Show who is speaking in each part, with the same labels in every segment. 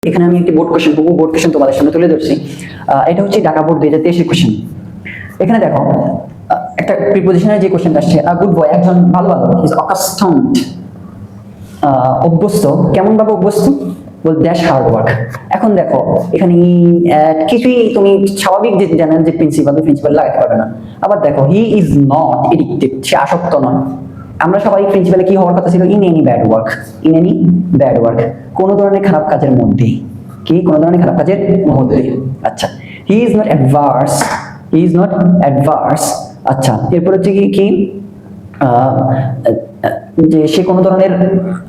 Speaker 1: এখানে আমি একটি বোর্ড কোশ্চেন তোমাদের সামনে তুলে ধরছি। এটা হচ্ছে ঢাকা বোর্ড 2023 কোশ্চেন। এখানে দেখো একটা প্রিপজিশনের যে কোশ্চেনটা আসছে, গুড বয়, একজন ভালো বালক, ইজ অ্যাকাস্টমড, অভ্যস্ত, কেমন ভাবে অভ্যস্ত, বল ড্যাশ হার্ড ওয়ার্ক। এখন দেখো এখানে কিছুই তুমি স্বাভাবিক যে জানেন যে প্রিন্সিপাল লাগাতে পারবে না। আবার দেখো হি ইজ নট এডিক্টেড, সে আসক্ত নয়। আমরা সবাই প্রিন্সিপালে কি হওয়ার কথা ছিল, in any bad work, in any bad work, কোন ধরনের খারাপ কাজের মধ্যে, কি কোন ধরনের খারাপ কাজের মধ্যে। আচ্ছা, হি is not adverse, he is not adverse. আচ্ছা, এরপর হচ্ছে কি যে সে কোন ধরনের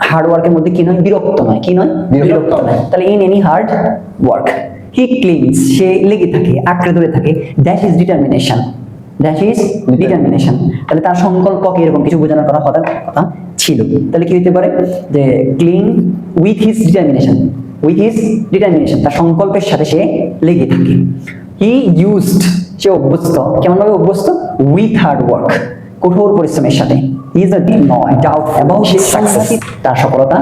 Speaker 1: হার্ড ওয়ার্কের মধ্যে কি নয়, বিরক্ত নয়, কি নয়, বিরক্ত নয়। তাহলে in any hard work. He clings, সে লেগে থাকে, আঁকড়ে ধরে থাকে, that is determination, that is determination. তাহলে তার সংকল্পকে এরকম কিছু বোঝানোর কথা ছিল। তাহলে কি হতে পারে যে cling with his determination, with his determination, তার সংকল্পের সাথে সে লেগে থাকে। হি ইউজড, সে অভ্যস্ত, কেমন ভাবে অভ্যস্ত, উইথ হার্ড ওয়ার্ক, কঠোর পরিশ্রমের সাথে। Is not doubt about his success, তার সফলতা।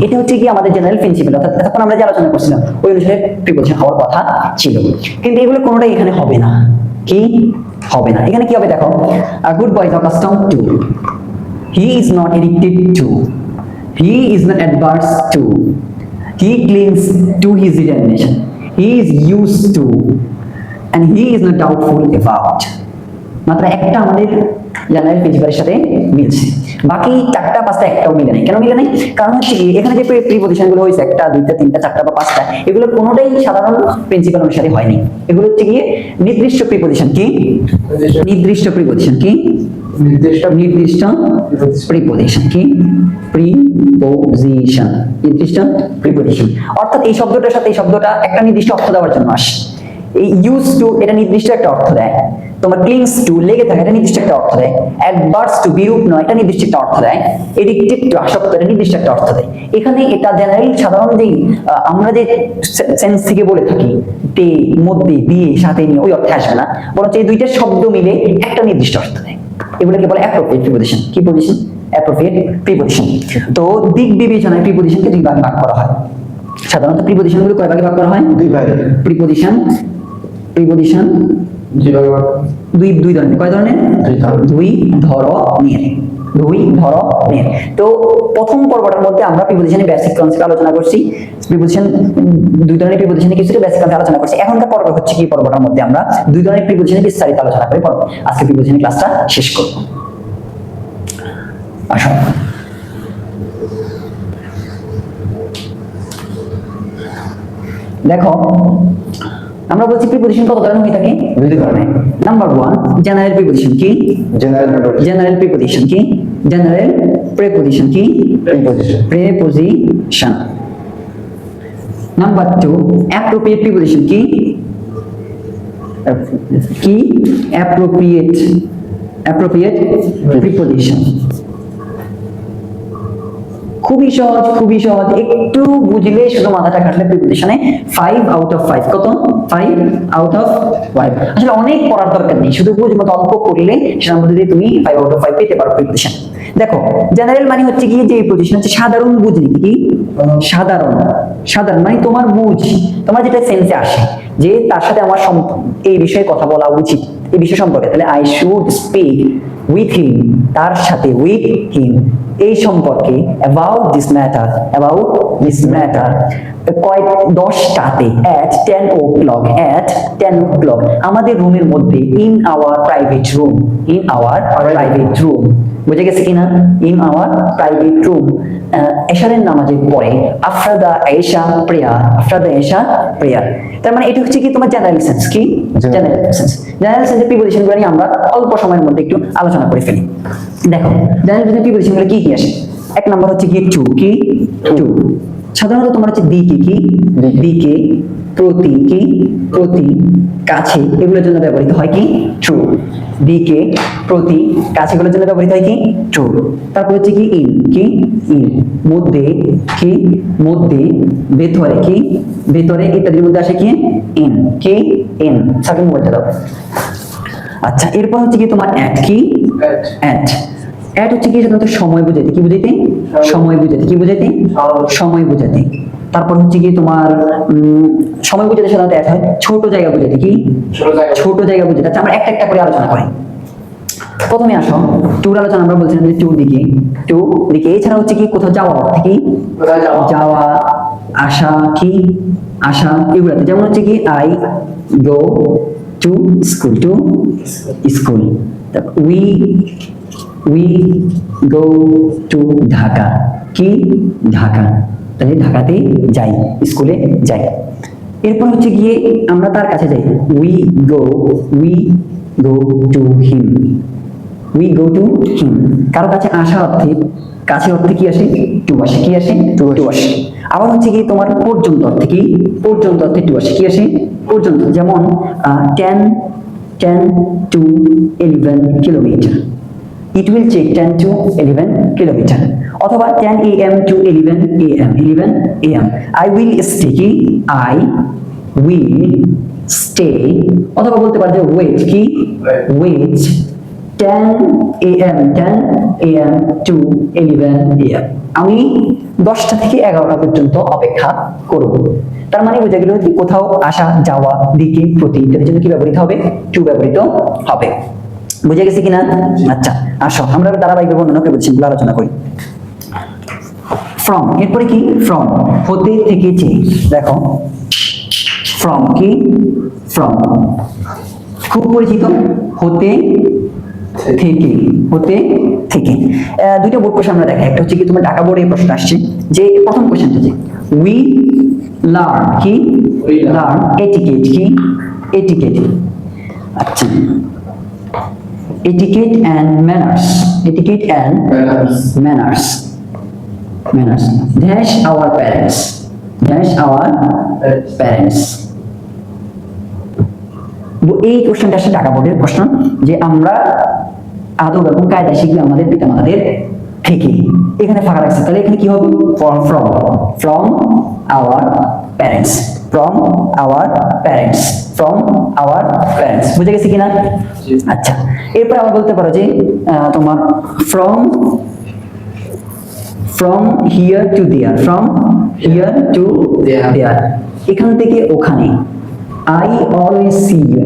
Speaker 1: এটা হচ্ছে কি আমাদের জেনারেল প্রিন্সিপাল, অর্থাৎ এতক্ষণ আমরা যে আলোচনা করছিলাম ওই অনুসারে প্রিপোজিশন হওয়ার কথা ছিল, কিন্তু এগুলো কোনোটাই এখানে হবে না। কি হবে না? এখানে কি হবে দেখো, good boy is accustomed to, he is not addicted to, he is not adverse to, he clings to his determination, he is used to, and he is not doubtful about। মাত্র একটা আমাদের জেনারেল প্রিন্সিপালের সাথে মিলছে, বাকি চারটা পাঁচটা একটাও মিলে নাই। কেন মিলে নাই? কারণ হচ্ছে কি এখানে যে প্রিপজিশন গুলো হয়েছে, একটা দুইটা তিনটা চারটা বা পাঁচটা, এগুলো কোনোটাই সাধারণ প্রিন্সিপাল অনুসারে হয়নি। এগুলো হচ্ছে গিয়ে নির্দিষ্ট প্রিপজিশন। কি নির্দিষ্ট প্রিপজিশন? কি নির্দিষ্ট প্রিপজিশন? কি প্রিপজিশন, নির্দিষ্ট প্রিপজিশন। অর্থাৎ এই শব্দটার সাথে এই শব্দটা একটা নির্দিষ্ট অর্থ দেওয়ার জন্য আসে। এই ইউজ টু এটা নির্দিষ্ট একটা অর্থ দেয়, তোমার ক্লিংস টু লেগে থাকে এটা নির্দিষ্ট একটা অর্থ দেয়, অ্যাডভার্স টু বিরূপ নয় এটা নির্দিষ্ট একটা অর্থ দেয়, এডিক্টেড টু আসক্ত এটা নির্দিষ্ট একটা অর্থ দেয়। এখানে এটা জেনারেল সাধারণ যে আমরা যে সেন্স থেকে বলে থাকি তে, মধ্যে, দিয়ে, সাথে নিয়ে, ওই অর্থে আসবে না, বরঞ্চ এই দুইটা শব্দ মিলে একটা নির্দিষ্ট অর্থ দেয়। এগুলোকে বলে অ্যাপ্রোপ্রিয়েট প্রিপজিশন। কি পজিশন? Appropriate preposition. তো দিক বিবেচনায় প্রিপজিশনকে দুই ভাগে ভাগ করা হয়। সাধারণত প্রিপজিশনগুলো কয় ভাগে ভাগ করা হয়? দুই ভাগে। প্রিপজিশন দুই ধরনের। কয় ধরনের? দুই ধরনের। তো প্রথম পর্বটার মধ্যে আমরা প্রিপজিশনের বেসিক কনসেপ্ট আলোচনা করছি, প্রিপজিশন দুই ধরনের প্রিপজিশনের কিছু বেসিক কনসেপ্ট আলোচনা করছি। এখনকার পর্ব হচ্ছে কি, পর্বটার মধ্যে আমরা দুই ধরনের প্রিপজিশনের বিস্তারিত আলোচনা করি। আজকে প্রিপজিশনের ক্লাসটা শেষ করব। আসুন দেখো, আমরা বলছি প্রিপজিশন কত ধরনের হয়ে থাকে? দুই ধরনের। Number 1 general preposition. কি জেনারেল প্রিপজিশন? কি জেনারেল প্রিপজিশন? কি প্রিপজিশন। Number 2 appropriate preposition. কি অ্যাপ্রোপ্রিয়েট প্রিপজিশন। খুবই সহজ, একটু বুঝলে, শুধু মাথাটা কাটলে প্রিপজিশনে 5 আউট অফ 5। কত? 5 আউট অফ 5। আসলে অনেক পড়ার দরকার নেই, শুধু বুঝমতো অঙ্ক করলে সেটার মধ্যে দিয়ে তুমি 5 আউট অফ 5 পেতে পারো প্রিপজিশন। দেখো জেনারেল মানে হচ্ছে কি যে প্রিপজিশন হচ্ছে সাধারণ বুঝ। কি সাধারণ মানে তোমার বুঝ, তোমার যেটা সেন্সে আসে যে তার সাথে আমার এই বিষয়ে কথা বলা উচিত, এই বিষয় সম্পর্কে, তাহলে I should speak with him, তার সাথে, উইথ হিম, এই সম্পর্কে, অ্যাবাউট দিস ম্যাটার, কয় 10টাতে, at 10 o'clock, আমাদের রুমের মধ্যে, in our private room, বুঝে গেছে কিনা? in our private room, এশারের নামাজের পরে, after the Isha prayer। তার মানে এটা হচ্ছে কি তোমার জেনারেল সেন্স। কি জেনারেল সেন্সের প্রিপজিশন গুলো নিয়ে আমরা অল্প সময়ের মধ্যে একটু আলোচনা করে ফেলি। দেখো জেনারেল সেন্সের প্রিপজিশন গুলো কি আসে? এক নাম্বার হচ্ছে কি টু। কি টু সাধারণত তোমার হচ্ছে দিকে, কি দিকে, প্রতি, কি প্রতি, কাছে, এগুলোর জন্য ব্যবহৃত হয় কি ট্রু। দিকে, প্রতি, কাছে, এগুলোর জন্য ব্যবহৃত হয় কি ট্রু। তারপর হচ্ছে কি ইন, কি ইন, মধ্যে, কি মধ্যে, ভেতরে, কি ভেতরে, ইত্যাদির মধ্যে আসে কি ইন, কি ইন। সাথে মোবাইলটা দাও। আচ্ছা, এরপর হচ্ছে কি তোমার অ্যাট। কি অ্যাট হচ্ছে কি সাধারণত সময় বুঝাইতে। কি বুঝাইতে? সময় বুঝাইতে। কি বুঝাইতে? সময় বুঝাইতে। তারপর হচ্ছে কি তোমার সময় বোঝাতে সাধারণত এক হয়, ছোট জায়গা বোঝাতে কি ছোট জায়গা বোঝাতে। আচ্ছা আমরা একটা একটা করে আলোচনা করি। প্রথমে আসো ট্যুর আলোচনা, আমরা বলছিলাম যে ট্যুর দিকে এছাড়া হচ্ছে কি কোথাও যাওয়া অর্থে কি যাওয়া, আসা কি আসা এগুলাতে, যেমন হচ্ছে কি I go to school, we go to Dhaka কি ঢাকা, তাহলে ঢাকাতে যাই, স্কুলে যাই। এরপর হচ্ছে গিয়ে আমরা তার কাছে যাই, উই গো টু হিম, কারো কাছে আসা অর্থে কাছে অর্থে কি আসে টু আসে, কি আসে টু আসে। আবার হচ্ছে কি তোমার পর্যন্ত অর্থে কি পর্যন্ত অর্থে টু আসে, কি আসে পর্যন্ত, যেমন 10 to 11 kilometre, it will take 10 to 11 kilometre. অথবা 10 AM to 11 AM, I will stay কি I will stay, অথবা বলতে পারো যে wait কি wait 10 AM to 11 AM, আমি 10টা থেকে 11টা পর্যন্ত অপেক্ষা করব। তার মানে বোঝা গেল যে কোথাও আসা যাওয়া দিকে প্রতি, এর জন্য কি ব্যবহৃত হবে টু ব্যবহৃত হবে। বুঝে গেছে কিনা? আচ্ছা আসো আমরা ধারাবাহিক বর্ণনা করে বলছি, আলোচনা করি। ফ্রম, এরপরে কি ফ্রম হতে থেকে যে, দেখো ফ্রম কি ফ্রম খুব পরিচিত, হতে থেকে দুইটা বোর্ড কোশ্চেন আমরা দেখাই। একটা হচ্ছে কি তোমার ঢাকা বোর্ডে প্রশ্ন আসছে, যে প্রথম কোশ্চেনটা যে উই লার্ন কি লার্ন এটিকেট কি এটিকেট, আচ্ছা etiquette and manners dash our parents এই কোশ্চেনটা আসলে ঢাকা বোর্ডের প্রশ্ন, যে আমরা আদব এবং কায়দা শিখবে আমাদের পিতামাতাদের থেকে। এখানে ফাঁকা রাখছে, তাহলে এখানে কি হবে from our parents, বুঝে গেছে কিনা? আচ্ছা এরপর আবার বলতে পারো যে তোমার from here to there, এখান থেকে ওখানে। I always see you,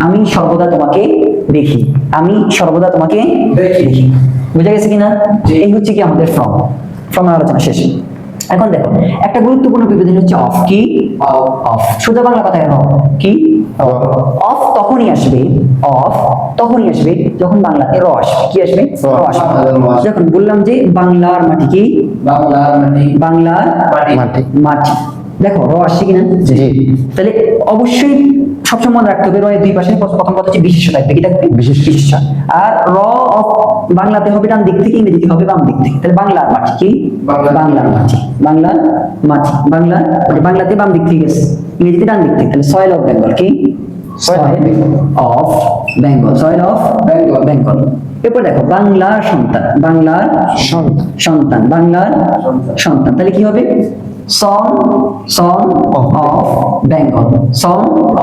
Speaker 1: আমি সর্বদা তোমাকে দেখি, বুঝে গেছে কিনা? এই হচ্ছে কি আমাদের from আলোচনা শেষ। এখন দেখো একটা গুরুত্বপূর্ণ বিবৃতি হচ্ছে অফ কি অফ, সোজা বাংলা কথায় কি অফ তখনই আসবে যখন বাংলাতে র আসবে, কি আসবে র আসবে। যখন বললাম যে বাংলার মাটি কি বাংলার মাটি, দেখো র আসছে কিনা? তাহলে অবশ্যই সবসময় মনে রাখতে হবে রয়ের দুই পাশে প্রথম কথা হচ্ছে বিশেষ্য থাকবে, কি থাকবে বিশেষ্য। আর র অফ বাংলাতে হবে ডান দিক থেকে, ইংরেজিতে হবে বাম দিক থেকে। তাহলে বাংলার মাটি কি বাংলাতে বাম দিক থেকে গেছে, ইংরেজিতে ডান দিক থেকে। তাহলে সয়েল অফ বেঙ্গল কি সয়েল অফ বেঙ্গল। এরপর দেখো বাংলার সন্তান, তাহলে কি হবে সং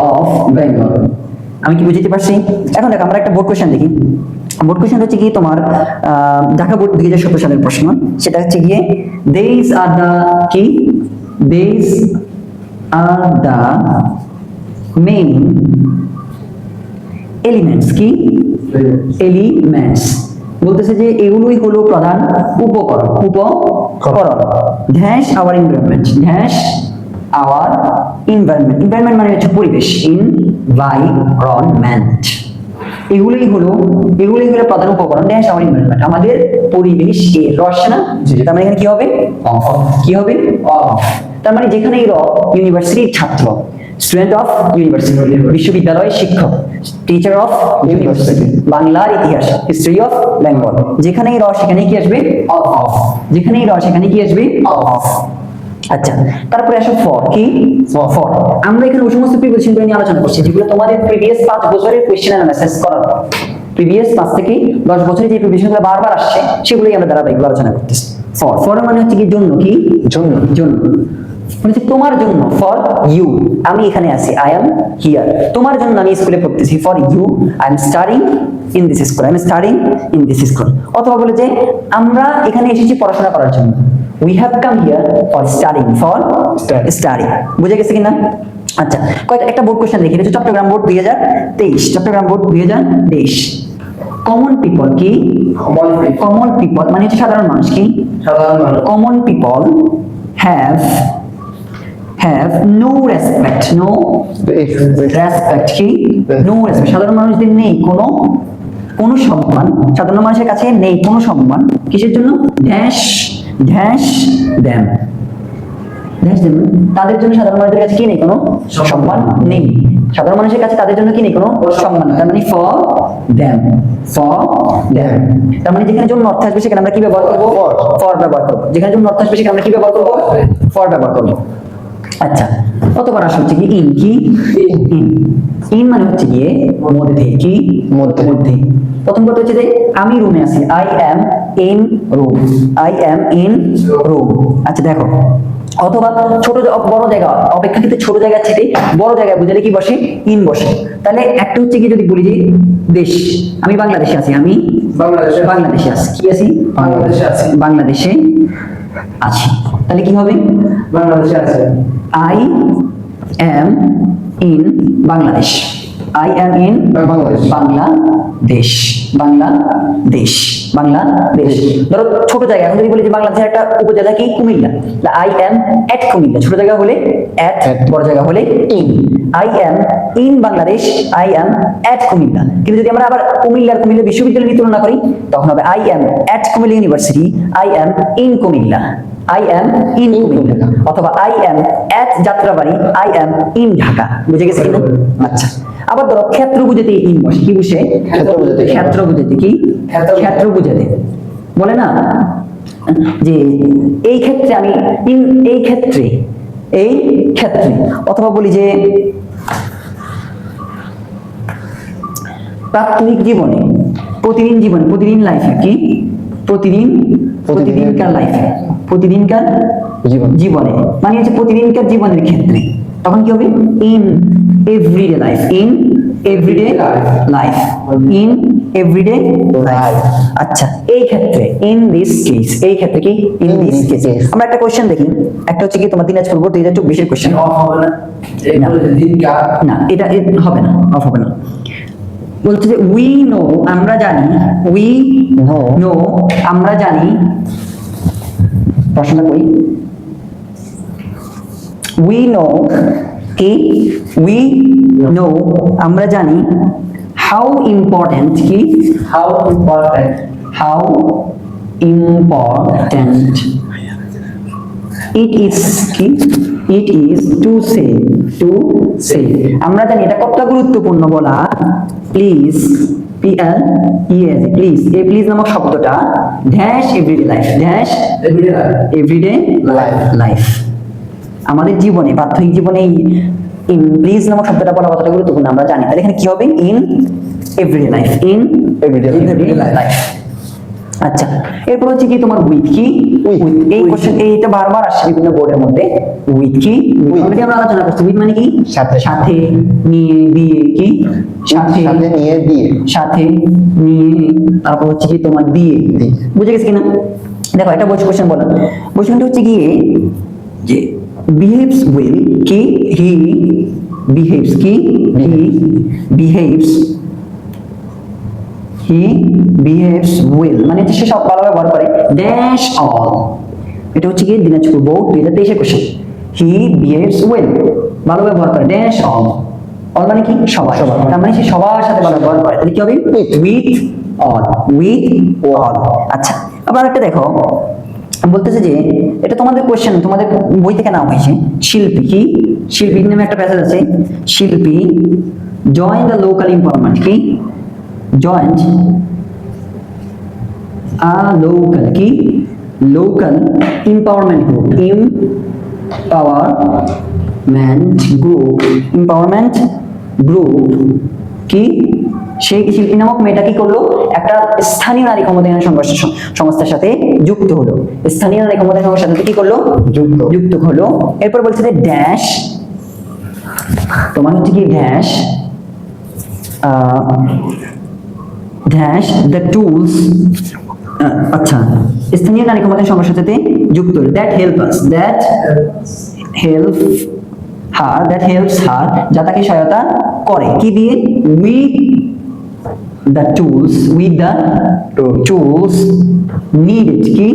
Speaker 1: অফ বেঙ্গল। আমি কি বুঝতে পারছি? এখন দেখো আমরা একটা বোর্ড কোশ্চেন দেখি। বোর্ড কোশ্চেন হচ্ছে কি তোমার ঢাকা বোর্ড 2017 সালের প্রশ্ন, সেটা হচ্ছে গিয়ে these are the main elements কি এলিমেন্টস, বলতেছে যে এগুলোই হলো প্রধান উপকরণ ড্যাশ আওয়ার এনভায়রনমেন্ট, এনভায়রনমেন্ট মানে হচ্ছে পরিবেশ, এনভায়রনমেন্ট, এগুলোই হলো প্রধান উপকরণ ড্যাশ আওয়ার এনভায়রনমেন্ট, আমাদের পরিবেশে। রস না, তার মানে এখানে কি হবে অফ, তার মানে যেখানেই র ইউনিভার্সিটির ছাত্র, স্টুডেন্ট অফ ইউনিভার্সিটি বিশ্ববিদ্যালয়ের শিক্ষক, টিচার অফ ইউনিভার্সিটি, বাংলার ইতিহাস, হিস্ট্রি অফ বেঙ্গল, যেখানেই র সেখানে কি আসবে অফ, যেখানেই র সেখানে কি আসবে অফ। আচ্ছা তারপরে আসো ফর কি ফর, আমরা এখানে ওই সমস্ত প্রিপোজিশন নিয়ে আলোচনা করছি যেগুলো তোমাদের প্রিভিয়াস 5 বছরের কোশ্চেন অ্যানালাইসিস করার পর, প্রিভিয়াস 5 থেকে 10 বছরের যে প্রিপোজিশনগুলো বারবার আসছে সেগুলোই আমরা ধারাবাহিক আলোচনা করতেছি। ফর মানে হচ্ছে কি জন্য কি জন্য বলেছে তোমার জন্য, ফর ইউ, আমি এখানে আছি, আই এম হিয়ার, তোমার জন্য আমি স্কুলে পড়তেছি, for you I am studying in this school, I am studying in this school. অথবা বলে যে আমরা এখানে এসেছি পড়াশোনা করার জন্য, we have come here for studying, for study. বুঝে গেছে কিনা? আচ্ছা, একটা বোর্ড কোশ্চেন দেখি, এটা হচ্ছে Chittagong board 2023, Chittagong board 2023। Common people কি? কমন পিপল মানে হচ্ছে সাধারণ মানুষ, কি
Speaker 2: সাধারণ মানুষ।
Speaker 1: Common people have no respect, no respect কি? no respect, সাধারণ মানুষদের নেই কোনো সম্মান, সাধারণ মানুষের কাছে নেই কোনো সম্মান, কিসের জন্য? ড্যাশ ড্যাশ দেম, তাদের জন্য সাধারণ মানুষের কাছে কি নেই? কোনো সম্মান নেই। সাধারণ মানুষের কাছে তাদের জন্য কি নেই? কোনো সম্মান। তার মানে ফর দেম, ফর দেম। তার মানে যেখানে জন্য অর্থ আসবে সেখানে আমরা কি ব্যবহার করব? ফর ব্যবহার করব। যেখানে জন্য অর্থ আসবে সেখানে আমরা কি ব্যবহার করব? ফর ব্যবহার করব। আচ্ছা, কতবার আসে হচ্ছে কি? ইন কি? ইন মানে হচ্ছে গিয়ে মধ্যে, কি মধ্যে। প্রথম কথা হচ্ছে যে আমি রুমে আছি, I am in room, I am in room. আচ্ছা দেখো, অথবা ছোট বড় জায়গা অপেক্ষাকৃত ছোট জায়গা থেকে বড় জায়গায় বুঝালে কি বসে? ইন বসে। তাহলে একটা হচ্ছে কি, যদি বলি যে দেশ, আমি বাংলাদেশে আছি, আমি বাংলাদেশে আছি, কি আছি?
Speaker 2: বাংলাদেশে আছি,
Speaker 1: বাংলাদেশে আছি। তাহলে কি হবে?
Speaker 2: বাংলাদেশে আছে,
Speaker 1: I am in Bangladesh, I am in
Speaker 2: Bangladesh,
Speaker 1: Bangladesh, Bangladesh, Bangladesh. ধরো ছোট জায়গা, এখন যদি বলি যে বাংলাদেশের একটা উপজেলা কি? Comilla, I am at Comilla, ছোট জায়গা হলে এট, বড় জায়গা হলে in. I am in Bangladesh, I am at Comilla. কিন্তু যদি আমরা আবার কুমিল্লা বিশ্ববিদ্যালয়ের তুলনা করি, তখন হবে I am at Comilla university, I am in Comilla, I am in Comilla. অথবা I am at Jatrabari, I am in Dhaka. বুঝে গেছে কিনা? আচ্ছা, আবার ধরো ক্ষেত্র বুঝাতে ইন বসে, কি বসে? ক্ষেত্র বুঝাতে কি? ক্ষেত্র বুঝাতে বলে না যে এই ক্ষেত্রে আমি ইন, এই ক্ষেত্রে, এই ক্ষেত্রে। অথবা বলি যে প্রাথমিক জীবনে, প্রতিদিন জীবনে, প্রতিদিন লাইফে, কি প্রতিদিনকার লাইফে, প্রতিদিনকার জীবনে মানে হচ্ছে প্রতিদিনকার জীবনের ক্ষেত্রে, তখন কি হবে? In everyday life, in everyday life, in everyday life. আচ্ছা, এই ক্ষেত্রে, ইন দিস কেস, এই ক্ষেত্রে কি? In this case. আমরা একটা কোশ্চেন দেখি, একটা হচ্ছে কি তোমার দিনাজপুর বোর্ড 2024 এর কোশ্চেন।
Speaker 2: অফ হবে না,
Speaker 1: না, এটা হবে না, অফ হবে না। বলছে যে উই নো, আমরা জানি, উই নো আমরা জানি, প্রশ্নটা করি, উই নো কি? উই নো আমরা জানি, হাউ ইম্পর্টেন্ট কি?
Speaker 2: How important,
Speaker 1: how important it is কি? ইট ইজ টু সে, আমরা জানি এটা কতটা গুরুত্বপূর্ণ বলা। প্লিজ, PLEAS, প্লিজ, এই প্লিজ নামক শব্দটা dash everyday life, dash everyday life, আমাদের জীবনে, প্রাথমিক জীবনে এই প্লিজ নামক শব্দটা বলা কতটা গুরুত্বপূর্ণ আমরা জানি। তাহলে এখানে কি হবে? In everyday life, in everyday life. আচ্ছা, এরপর হচ্ছে কি তোমার উইথ কি? উইথ, এই কোশ্চেন এইটা বারবার আসছে বিভিন্ন বোর্ডের মধ্যে। উইথ কি? অলরেডি আমরা আলোচনা করছি। উইথ মানে কি? সাথে, সাথে নিয়ে, দিয়ে কি? সাথে নিয়ে, দিয়ে, সাথে নিয়ে, তারপর হচ্ছে কি তোমার দিয়ে। বুঝে গেছে কিনা? দেখো একটা কোশ্চেন বলো, কোশ্চেনটা হচ্ছে গিয়ে যে বিহেভস উইল কি? হি বিহেভস কি? হি বিহেভস, he behaves well মানে হচ্ছে সে সব ভালো ব্যবহার করে, ড্যাশ অল। এটা হচ্ছে কি দিনাজপুর বোর্ড 2023 এর কোশ্চেন। he behaves well ভালো ব্যবহার করে, ড্যাশ অল, অল মানে কি? সবাই, তার মানে সে সবার সাথে ভালো ব্যবহার করে। তাহলে কি হবে? With all, with all. আচ্ছা, আবার একটা দেখো, বলতেছে যে এটা তোমাদের কোশ্চেন, তোমাদের বই থেকে নাম হয়েছে। শিল্পী কি? শিল্পী নামে একটা প্যাসেজ আছে। শিল্পী জয়েন দ্য লোকাল এমপাওয়ারমেন্ট কি? joined a local কি? local empowerment group, empowerment group কি? সেই শিল্পী নামক মেয়েটা কি করলো, একটা স্থানীয় নারী ক্ষমতায়ন সংস্থার সাথে যুক্ত হলো। স্থানীয় নারী ক্ষমতায়ন সংস্থার সাথে কি করলো, যুক্ত হলো। এরপর বলছে যে ড্যাশ, তোমার হচ্ছে কি ড্যাশ ড্যাশ দ্য টুলস, আচ্ছা, স্থানীয় নারী ক্ষমতায়ন সংস্থার সাথে যুক্ত হলো। দ্যাট হেল্পস হার, যা তাকে সহায়তা করে কি দিয়ে, উইথ দ্য টুলস নিডেড, কি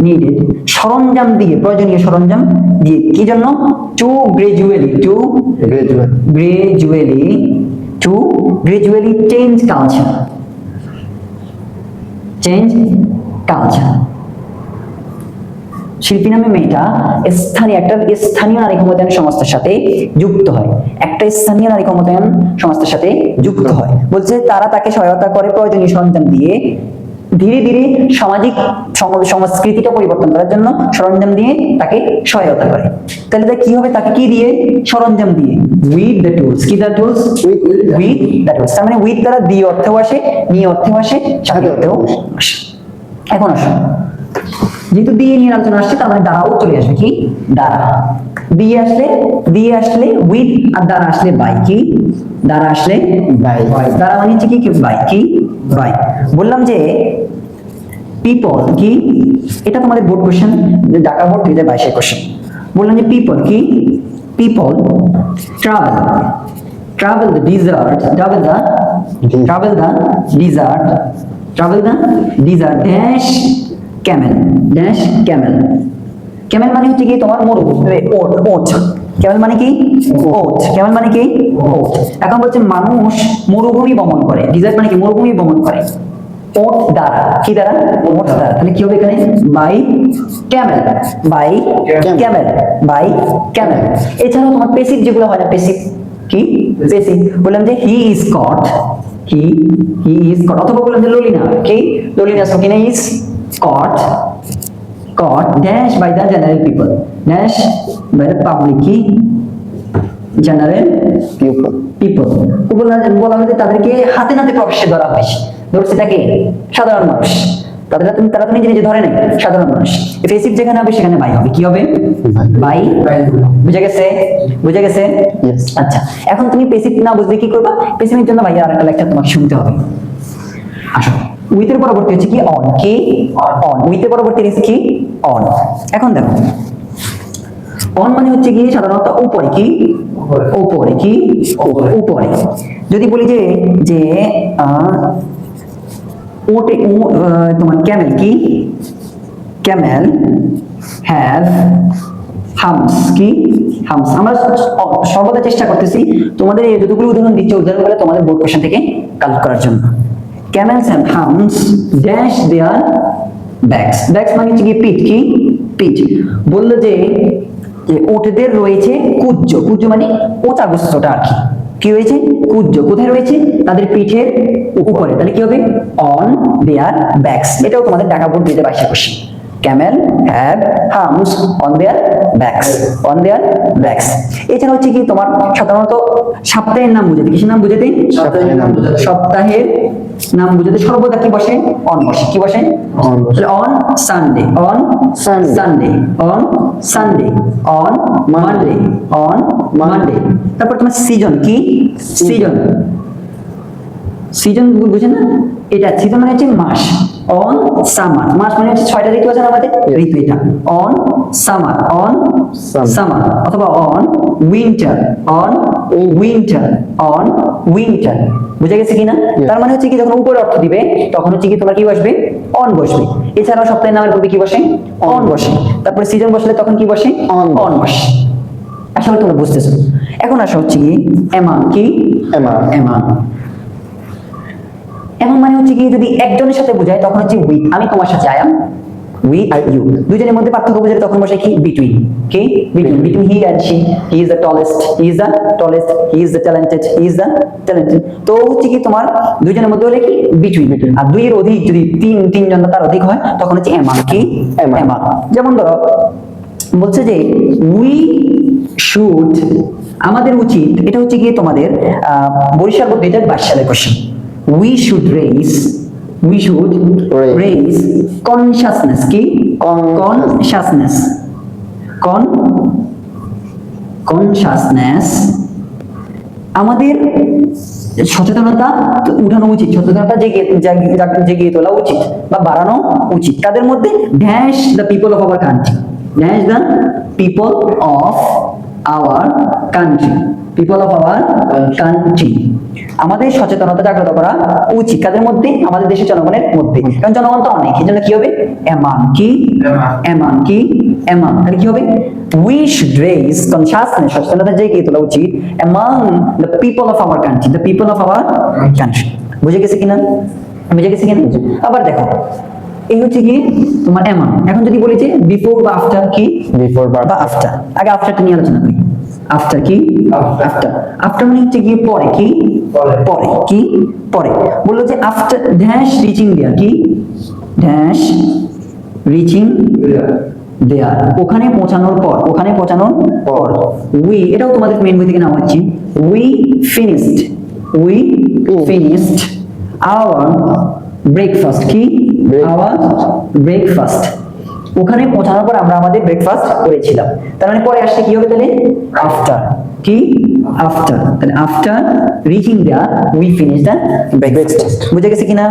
Speaker 1: নিডেড, সরঞ্জাম দিয়ে, প্রয়োজনীয় সরঞ্জাম দিয়ে, কি জন্য, টু গ্রাজুয়ালি চেঞ্জ কালচার। শিল্পী নামে মেয়েটা স্থানীয় নারী ক্ষমতায়ন সংস্থার সাথে যুক্ত হয়, একটা স্থানীয় নারী ক্ষমতায়ন সংস্থার সাথে যুক্ত হয়। বলছে তারা তাকে সহায়তা করে প্রয়োজনীয় সরঞ্জাম দিয়ে, ধীরে ধীরে সামাজিক সংস্কৃতিটা পরিবর্তন করার জন্য সরঞ্জাম দিয়ে তাকে সহায়তা করে। তাহলে কি হবে, তাকে কি দিয়ে, সরঞ্জাম দিয়ে, উইথ দ্য টুলস, কি the tools, with the tools. তার মানে উইথ দ্বারা দিয়ে অর্থেও আসে, নিয়ে অর্থেও আসে, সাথে অর্থেও আসে। এখন আসো, যেহেতু দিয়ে নিয়ে আলোচনা আসছে, তার মানে দ্বারাও চলে আসবে, কি দ্বারা, দিয়ে আসলে উইথ, আর দ্বারা আসলে বাই, কি দ্বারা আসলে বাই, দ্বারা মানে হচ্ছে কি বাই, কি বাই। বললাম যে পিপল কি, এটা তোমাদের board question, Dhaka board 2022 question. বললাম যে পিপল কি, people travel the desert dash camel মানে হচ্ছে কি তোমার ওট, ক্যামেল মানে কি ওট, এখন বলছে মানুষ মরুভূমি ভ্রমণ করে, ডিজার্ট মানে কি মরুভূমি ভ্রমণ করে ওট দ্বারা, কি দ্বারা, ওট দ্বারা। তাহলে কি হবে এখানে, বাই ক্যামেল, এছাড়াও তোমার পেসিভ যেগুলো হয় না, পেসিভ কি, পেসিভ, বললাম যে হি ইজ কট, অথবা বললাম যে ললিনা, কি ললিনা সকিনা is caught dash by the general people, dash by the public, কি general people। বলা হয়েছে তাদেরকে হাতে নাতে প্রকাশ্যে ধরা হয়েছে, ধরছে তাকে সাধারণ মানুষ, তারা তো নিজে ধরে নাই, সাধারণ মানুষ। এফেসিভ যেখানে হবে সেখানে বাই হবে, কি হবে, বাই। বুঝে গেছে? আচ্ছা, এখন তুমি পেসিভ না বুঝলে কি করবা, পেসিভের জন্য ভাইয়া আরেকটা লেকচার তোমাকে শুনতে হবে। আসো, উইথ এর পরবর্তী হচ্ছে কি অন, কি অন, উইথ এর পরবর্তী হচ্ছে কি অন। এখন দেখো অন মানে হচ্ছে কি সাধারণত উপরে, কি উপরে। যদি বলি যে ওটে তোমার ক্যামেল, কি ক্যামেল হ্যাভ হামস, কি হামস। আমরা সর্বদা চেষ্টা করতেছি তোমাদের এই যতগুলো উদাহরণ দিচ্ছি, উদাহরণগুলো তোমাদের বোর্ড কোশ্চেন থেকে কালেক্ট করার জন্য। Camels and humps dash their backs মানে হচ্ছে কি পিঠ, কি পিঠ। বললো যে ওটদের রয়েছে কুজ্জ মানে ওচাগস্তটা আর কি হয়েছে, কুজ্জ কোথায় রয়েছে, তাদের পিঠের উপরে। তাহলে কি হবে, অন দেয়ার ব্যাকস। এটাও তোমাদের Dhaka board 2022 question. Camel have humps on their backs. এছাড়া হচ্ছে কি তোমার সাধারণত সপ্তাহের নাম বুঝাতে, কিসের নাম বুঝাতে, সপ্তাহের নাম বুঝাতে সর্বদা কি বসে, অন বসে, কি বসে, অন সানডে, অন মানডে। তারপর তোমার সিজন, কি সিজন বুঝে না, এটা সিজন মানে হচ্ছে মাস। অন সামার, মাস মানে হচ্ছে 6টা ঋতু আছে আমাদের, ঋতু এটা। অন সামার, অথবা অন উইন্টার, বুঝে গেছে কিনা? তার মানে হচ্ছে কি যখন উপরে অর্থ দিবে তখন হচ্ছে কি তোমার কি বসবে, অন বসবে। এছাড়াও সপ্তাহের নামের পূর্বে কি বসে, অন বসে। তারপরে সিজন বসলে তখন কি বসে, অন বসে। আসলে তোমরা বুঝতেছো। এখন আসা হচ্ছে কি এমান, কি এমন মানে হচ্ছে কি যদি একজনের সাথে বোঝায় তখন হচ্ছে উইথ, আমি তোমার সাথে, আই এম উইথ ইউ। দুজনের মধ্যে পার্থক্য বোঝালে তখন বসে কি বিটুইন, কি between he and she, he is the tallest, he is the talented, তো হচ্ছে কি তোমার দুজনের মধ্যে হলে কি বিটুইন। আর দুইয়ের অধিক যদি তিনজন তার অধিক হয় তখন হচ্ছে এমান, কি এমান। যেমন ধরো বলছে যে উই শুড, আমাদের উচিত, এটা হচ্ছে গিয়ে তোমাদের বরিশাল বোর্ড 2022 সালের question. we should raise raise consciousness কি consciousness consciousness আমাদের সচেতনতা উঠানো উচিত, সচেতনতা জেগিয়ে তোলা উচিত বা বাড়ানো উচিত কাদের মধ্যে? Dash the people of our country, dash the people of our country, people of our country. আমাদের সচেতনতা জাগ্রত করা উচিত কাদের মধ্যে? আমাদের দেশের জনগণের মধ্যে, কারণ জনগণ তো অনেক, এই জন্য কি হবে? এমান কি এমান কি এমান, তাহলে কি হবে? We should raise consciousness, সচেতনতা জেগে তোলা উচিত among the people of our country, the people of our country। বুঝে গেছে কিনা? বুঝে গেছে কিনা? আবার দেখো এই হচ্ছে কি তোমার এমান। এখন যদি বলি যে বিফোর বা আফটার, কি
Speaker 3: বিফোর
Speaker 1: বা আফটার, আগে আফটারটা নিয়ে আলোচনা করি। আফটার কি আফটার, আফটার মানে হচ্ছে কি পরে, কি পরে, কি পরে। বললো যে আফটার ড্যাশ রিচিং দেয়ার, কি ড্যাশ রিচিং দেয়ার, ওখানে পৌঁছানোর পর, ওখানে পৌঁছানোর পর উই, এটাও তোমাদের মেইন বই থেকে নেওয়া হচ্ছে, উই ফিনিশড আওয়ার ব্রেকফাস্ট, কি আওয়ার ব্রেকফাস্ট, ওখানে পৌঁছানোর পর আমরা আমাদের ব্রেকফাস্ট করেছিলাম। তার মানে পরে আসছে কি হবে তাহলে? আফটার, কি আফটার, তাহলে after reaching there we finish the breakfast. বুঝে গেছে কিনা?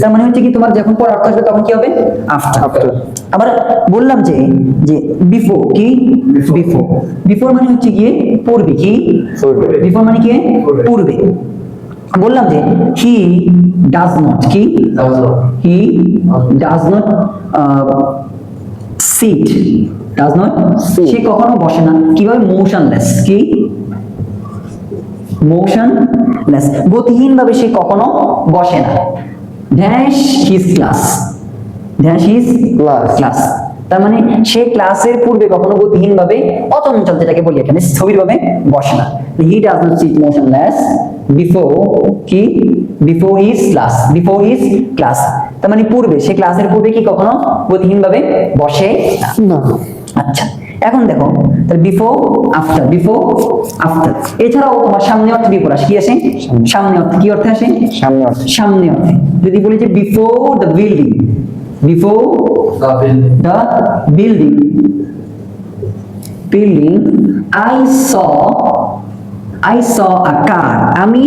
Speaker 1: তার মানে হচ্ছে কি তোমার যখন পর অর্থ আসবে তখন কি হবে? আফটার। আবার বললাম যে যে বিফোর, কি বিফোর, বিফোর মানে হচ্ছে গিয়ে পূর্বে, কি বিফোর মানে কি পূর্বে। বললাম যে হি ডাজ নট, কি he does not sit, does not, সে কখনো বসে না, কিভাবে? মোশনলেস, কি মোশনলেস, গতিহীন ভাবে সে কখনো বসে না। Dash his class, dash his class, তার মানে সে ক্লাসের পূর্বে কখনো গতিহীন ভাবে, অচঞ্চল যেটাকে বলি এখানে, স্থবির ভাবে বসে না। He does not sit motionless before, কি before his class, before his class, তার মানে পূর্বে, সে ক্লাসের পূর্বে কি কখনো গতিহীন ভাবে বসে না। আচ্ছা এখন দেখো তাহলে বিফোর আফটার, বিফোর আফটার। এছাড়াও তোমার সামনে অর্থে বিফোর আসে, কি আসে? সামনে অর্থে, কি অর্থে আসে? সামনে অর্থে, সামনে অর্থে। যদি বলি যে before the building, before the building, building I saw a car, আমি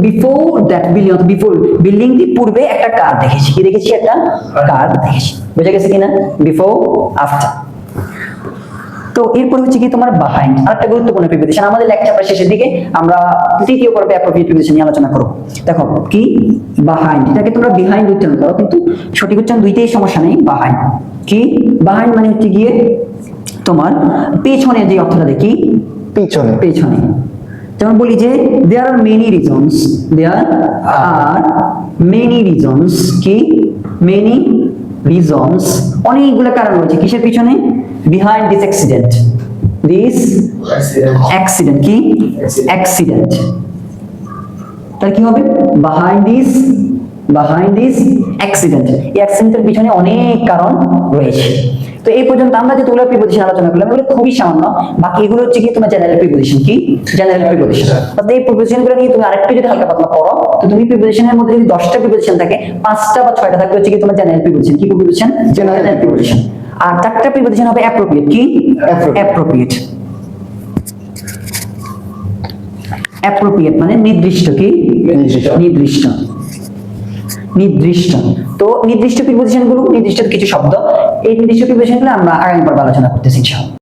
Speaker 1: before that building, before building এর পূর্বে একটা কার দেখেছি, কি দেখেছি? একটা কার দেখেছি। বুঝে গেছে কিনা? Before after. তো এরপর হচ্ছে কি তোমার বিহাইন্ড, আরেকটা গুরুত্বপূর্ণ প্রিপোজিশন। আমাদের লেকচার শেষের দিকে আমরা তৃতীয় পর্বে অ্যাপ্রোপ্রিয়েট প্রিপোজিশন নিয়ে আলোচনা করব। দেখো কি বিহাইন্ড, এটাকে তোমরা বিহাইন্ড উচ্চারণ করো, কিন্তু সঠিক উচ্চারণ দুইটাই সমস্যা নেই। বিহাইন্ড, কি বিহাইন্ড মানে হচ্ছে গিয়ে তোমার পেছনে, যে অর্থটা দেখি
Speaker 3: পিছনে,
Speaker 1: পেছনে। যেমন বলি যে there are many reasons, there are many reasons, কি মেনি রিজনস, অনেকগুলো কারণ রয়েছে কিসের পিছনে? Behind this accident, this accident, কি অ্যাক্সিডেন্ট। তাহলে কি হবে? বিহাইন্ড দিস অ্যাক্সিডেন্ট, এই অ্যাক্সিডেন্টের পিছনে অনেক কারণ রয়েছে। তো এই পর্যন্ত আমরা যেগুলো প্রিপোজিশন আলোচনা করলাম এগুলো খুবই সামান্য, বাকি এগুলো হচ্ছে কি তোমার জেনারেল প্রিপোজিশন, কি জেনারেল প্রিপোজিশন। অর্থাৎ এই প্রিপোজিশনগুলো নিয়ে তুমি আরেকটু যদি হালকা পাতলা পড়ো, তো তুমি প্রিপোজিশনের মধ্যে যদি 10টা প্রিপোজিশন থাকে, 5টা বা 6টা থাকবে হচ্ছে কি তোমার জেনারেল প্রিপোজিশন, কি প্রিপোজিশন? General preposition. আর 4টা প্রিপোজিশন হবে অ্যাপ্রোপ্রিয়েট, কি অ্যাপ্রোপ্রিয়েট। অ্যাপ্রোপ্রিয়েট মানে নির্দিষ্ট, কি নির্দিষ্ট, নির্দিষ্ট। তো নির্দিষ্ট প্রিপোজিশনগুলো, নির্দিষ্ট কিছু শব্দ, এই নির্দিষ্ট প্রিপোজিশনগুলো আমরা আগামী পর্বে আলোচনা করতেছি ইনশাআল্লাহ।